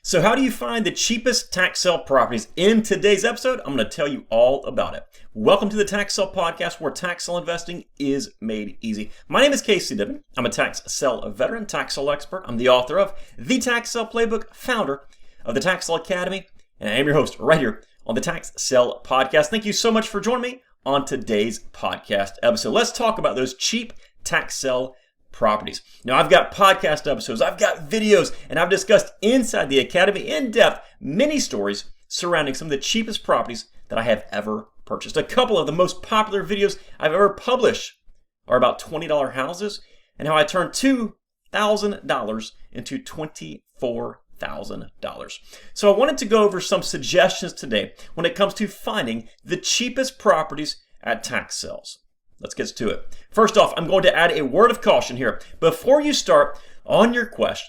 So how do you find the cheapest tax sale properties? In today's episode, I'm going to tell you all about it. Welcome to the Tax Sale Podcast, where tax sale investing is made easy. My name is Casey Dibbin. I'm a tax sale veteran, tax sale expert. I'm the author of The Tax Sale Playbook, founder of the Tax Sale Academy, and I am your host right here on the Tax Sale Podcast. Thank you so much for joining me on today's podcast episode. Let's talk about those cheap tax sale properties. Now, I've got podcast episodes, I've got videos, and I've discussed inside the Academy in depth many stories surrounding some of the cheapest properties that I have ever purchased. A couple of the most popular videos I've ever published are about $20 houses and how I turned $2,000 into $24,000. So I wanted to go over some suggestions today when it comes to finding the cheapest properties at tax sales. Let's get to it. First off, I'm going to add a word of caution here. Before you start on your quest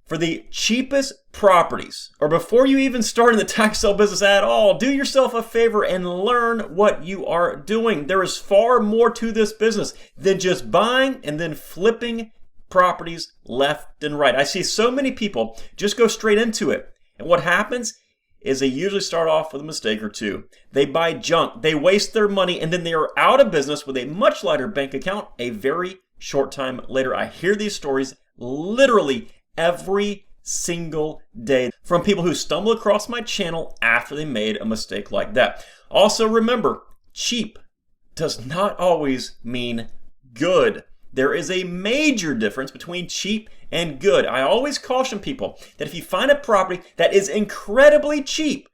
for the cheapest properties, or before you even start in the tax sale business at all, do yourself a favor and learn what you are doing. There is far more to this business than just buying and then flipping properties left and right. I see so many people just go straight into it. And what happens is they usually start off with a mistake or two. They buy junk, they waste their money, and then they are out of business with a much lighter bank account a very short time later. I hear these stories literally every single day from people who stumble across my channel after they made a mistake like that. Also remember, cheap does not always mean good. There is a major difference between cheap and good. I always caution people that if you find a property that is incredibly cheap,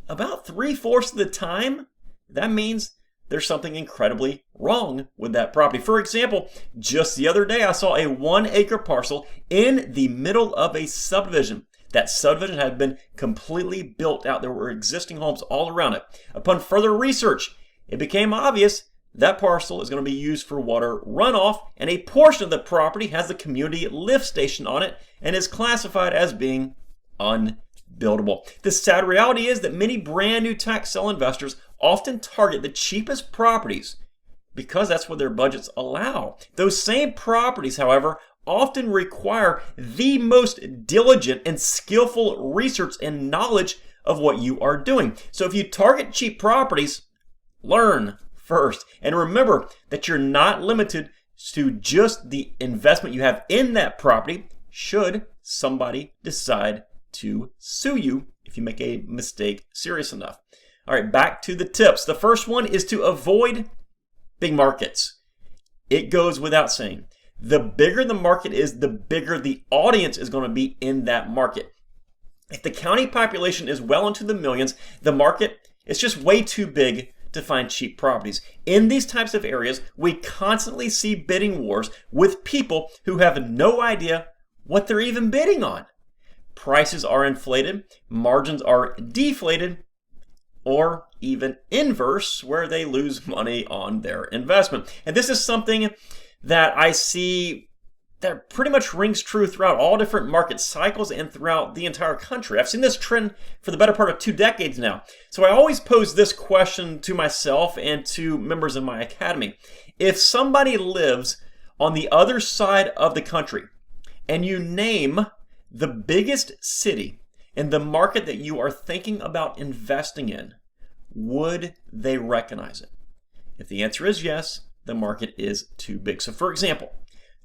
about 3/4 of the time, that means there's something incredibly wrong with that property. For example, just the other day, I saw a 1-acre parcel in the middle of a subdivision. That subdivision had been completely built out. There were existing homes all around it. Upon further research, it became obvious that parcel is going to be used for water runoff, and a portion of the property has the community lift station on it and is classified as being unbuildable. The sad reality is that many brand new tax sale investors often target the cheapest properties because that's what their budgets allow. Those same properties, however, often require the most diligent and skillful research and knowledge of what you are doing. So if you target cheap properties, learn first. And remember that you're not limited to just the investment you have in that property should somebody decide to sue you if you make a mistake serious enough. All right, back to the tips. The first one is to avoid big markets. It goes without saying. The bigger the market is, the bigger the audience is going to be in that market. If the county population is well into the millions, the market is just way too big to find cheap properties. In these types of areas, we constantly see bidding wars with people who have no idea what they're even bidding on. Prices are inflated, margins are deflated, or even inverse, where they lose money on their investment. And this is something that I see that pretty much rings true throughout all different market cycles and throughout the entire country. I've seen this trend for the better part of 2 decades now. So I always pose this question to myself and to members of my academy. If somebody lives on the other side of the country and you name the biggest city in the market that you are thinking about investing in, would they recognize it? If the answer is yes, the market is too big. So for example,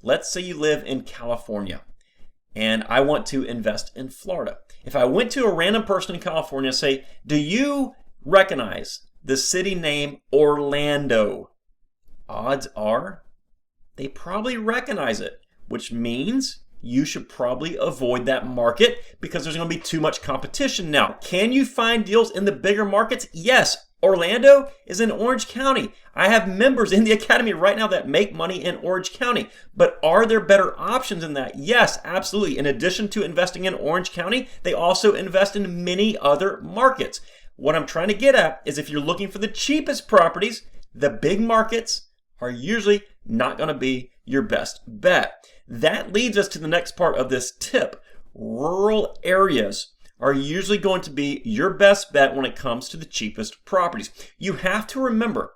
let's say you live in California and I want to invest in Florida. If I went to a random person in California and say, do you recognize the city name Orlando? Odds are they probably recognize it, which means you should probably avoid that market because there's going to be too much competition now. Can you find deals in the bigger markets? Yes. Orlando is in Orange County. I have members in the academy right now that make money in Orange County. But are there better options in that? Yes, absolutely. In addition to investing in Orange County, they also invest in many other markets. What I'm trying to get at is if you're looking for the cheapest properties, the big markets are usually not going to be your best bet. That leads us to the next part of this tip. Rural areas are usually going to be your best bet when it comes to the cheapest properties. You have to remember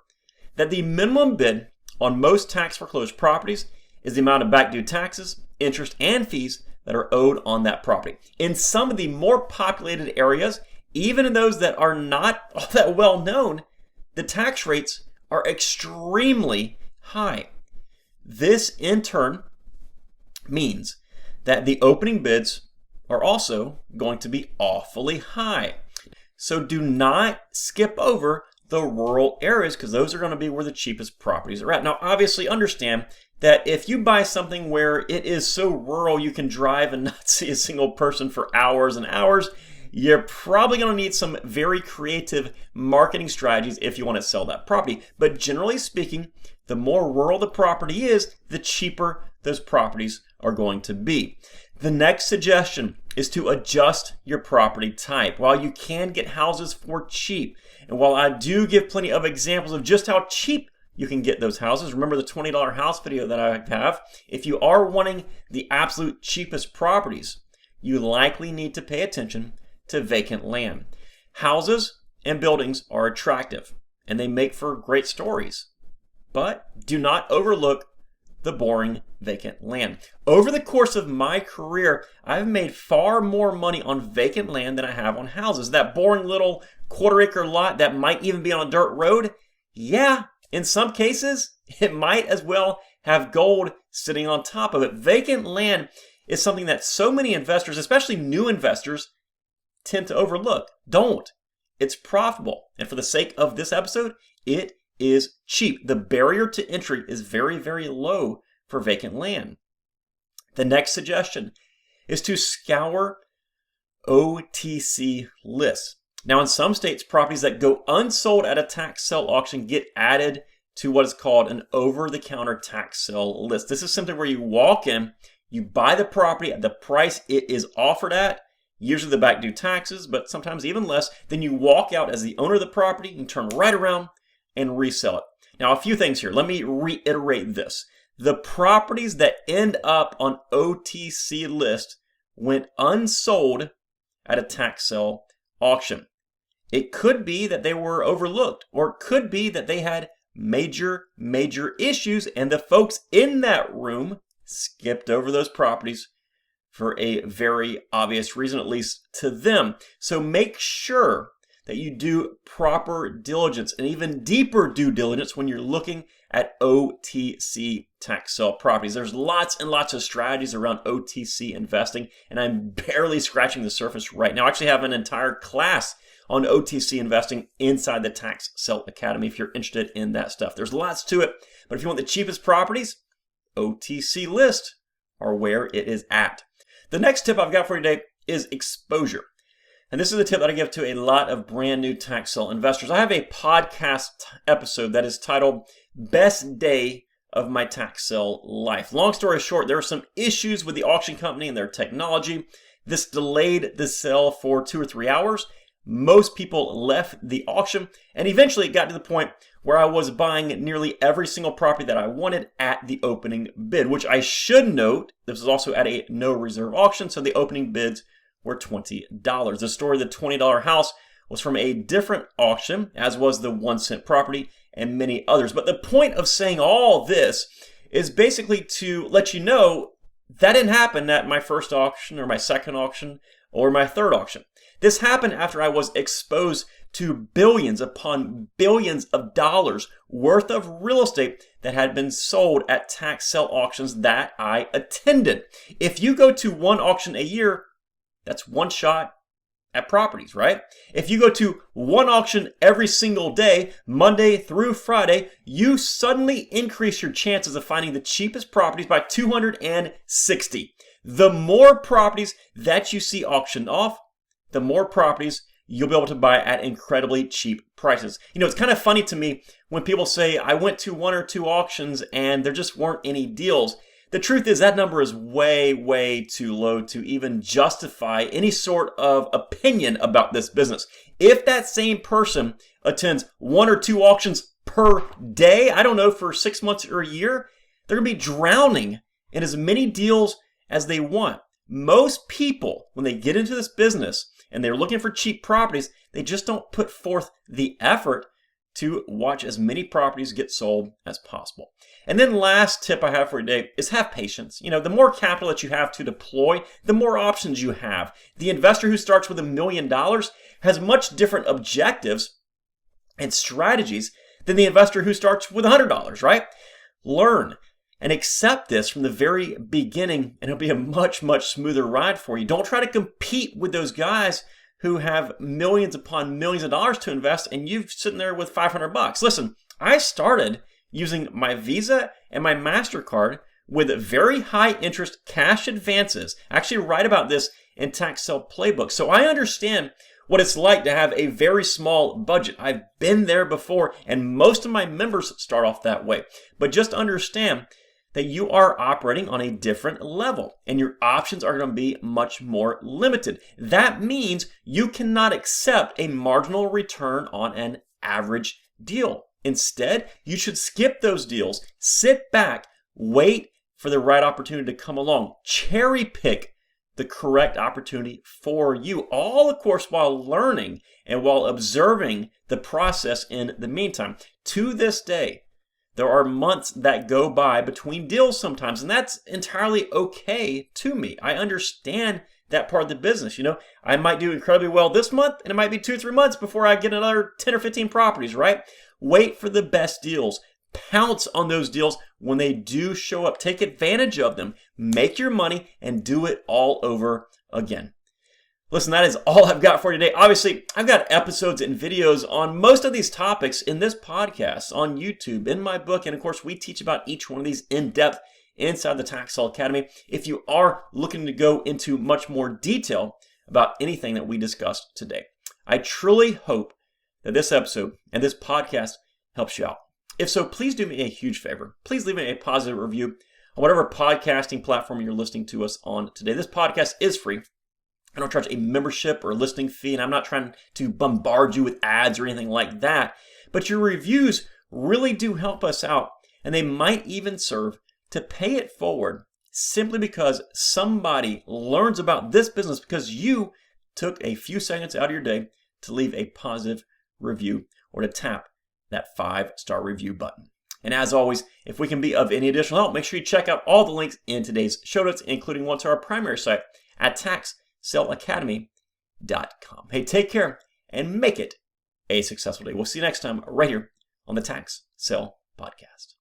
that the minimum bid on most tax foreclosed properties is the amount of back due taxes, interest, and fees that are owed on that property. In some of the more populated areas, even in those that are not all that well known, the tax rates are extremely high. This in turn means that the opening bids are also going to be awfully high. So do not skip over the rural areas because those are going to be where the cheapest properties are at. Now, obviously understand that if you buy something where it is so rural you can drive and not see a single person for hours and hours, you're probably going to need some very creative marketing strategies if you want to sell that property. But generally speaking, the more rural the property is, the cheaper those properties are going to be. The next suggestion is to adjust your property type. While you can get houses for cheap, and while I do give plenty of examples of just how cheap you can get those houses, remember the $20 house video that I have, if you are wanting the absolute cheapest properties, you likely need to pay attention to vacant land. Houses and buildings are attractive, and they make for great stories, but do not overlook the boring vacant land. Over the course of my career, I've made far more money on vacant land than I have on houses. That boring little quarter-acre lot that might even be on a dirt road, yeah, in some cases, it might as well have gold sitting on top of it. Vacant land is something that so many investors, especially new investors, tend to overlook. Don't. It's profitable. And for the sake of this episode, it is cheap. The barrier to entry is very, very low for vacant land. The next suggestion is to scour OTC lists. Now, in some states, properties that go unsold at a tax sale auction get added to what is called an over-the-counter tax sale list. This is simply where you walk in, you buy the property at the price it is offered at, usually the back due taxes, but sometimes even less. Then you walk out as the owner of the property and turn right around and resell it. Now, a few things here. Let me reiterate this. The properties that end up on OTC list went unsold at a tax sale auction. It could be that they were overlooked, or it could be that they had major issues and the folks in that room skipped over those properties for a very obvious reason, at least to them. So make sure that you do proper diligence and even deeper due diligence when you're looking at OTC tax sale properties. There's lots and lots of strategies around OTC investing, and I'm barely scratching the surface right now. I actually have an entire class on OTC investing inside the Tax Sale Academy if you're interested in that stuff. There's lots to it, but if you want the cheapest properties, OTC List are where it is at. The next tip I've got for you today is exposure. And this is a tip that I give to a lot of brand new tax sale investors. I have a podcast episode that is titled Best Day of My Tax Sale Life. Long story short, there are some issues with the auction company and their technology. This delayed the sale for 2 or 3 hours. Most people left the auction, and eventually it got to the point where I was buying nearly every single property that I wanted at the opening bid, which I should note, this was also at a no reserve auction, so the opening bids were $20. The story of the $20 house was from a different auction, as was the 1 cent property and many others. But the point of saying all this is basically to let you know that didn't happen at my first auction or my second auction or my third auction. This happened after I was exposed to billions upon billions of dollars worth of real estate that had been sold at tax sale auctions that I attended. If you go to one auction a year, that's one shot at properties, right? If you go to one auction every single day, Monday through Friday, you suddenly increase your chances of finding the cheapest properties by 260. The more properties that you see auctioned off, the more properties you'll be able to buy at incredibly cheap prices. You know, it's kind of funny to me when people say, I went to 1 or 2 auctions and there just weren't any deals. The truth is that number is way too low to even justify any sort of opinion about this business. If that same person attends 1 or 2 auctions per day, I don't know, for 6 months or a year, they're going to be drowning in as many deals as they want. Most people, when they get into this business and they're looking for cheap properties, they just don't put forth the effort to watch as many properties get sold as possible. And then last tip I have for you today is have patience. The more capital that you have to deploy, the more options you have. The investor who starts with $1 million has much different objectives and strategies than the investor who starts with $100, right? Learn and accept this from the very beginning, and it'll be a much, much smoother ride for you. Don't try to compete with those guys who have millions upon millions of dollars to invest, and you're sitting there with $500. Listen, I started using my Visa and my MasterCard with very high interest cash advances. I actually write about this in Tax Sale Playbook. So I understand what it's like to have a very small budget. I've been there before, and most of my members start off that way. But just understand that you are operating on a different level and your options are going to be much more limited. That means you cannot accept a marginal return on an average deal. Instead, you should skip those deals, sit back, wait for the right opportunity to come along, cherry pick the correct opportunity for you, all of course while learning and while observing the process in the meantime. To this day, there are months that go by between deals sometimes, and that's entirely okay to me. I understand that part of the business. I might do incredibly well this month, and it might be 2-3 months before I get another 10 or 15 properties, right? Wait for the best deals. Pounce on those deals when they do show up. Take advantage of them. Make your money and do it all over again. Listen, that is all I've got for you today. Obviously, I've got episodes and videos on most of these topics in this podcast, on YouTube, in my book, and of course, we teach about each one of these in depth inside the Tax Sale Academy. If you are looking to go into much more detail about anything that we discussed today, I truly hope that this episode and this podcast helps you out. If so, please do me a huge favor. Please leave me a positive review on whatever podcasting platform you're listening to us on today. This podcast is free. I don't charge a membership or a listening fee, and I'm not trying to bombard you with ads or anything like that. But your reviews really do help us out, and they might even serve to pay it forward simply because somebody learns about this business because you took a few seconds out of your day to leave a positive review or to tap that 5-star review button. And as always, if we can be of any additional help, make sure you check out all the links in today's show notes, including one to our primary site at taxsaleacademy.com. Hey, take care and make it a successful day. We'll see you next time right here on the Tax Sale Podcast.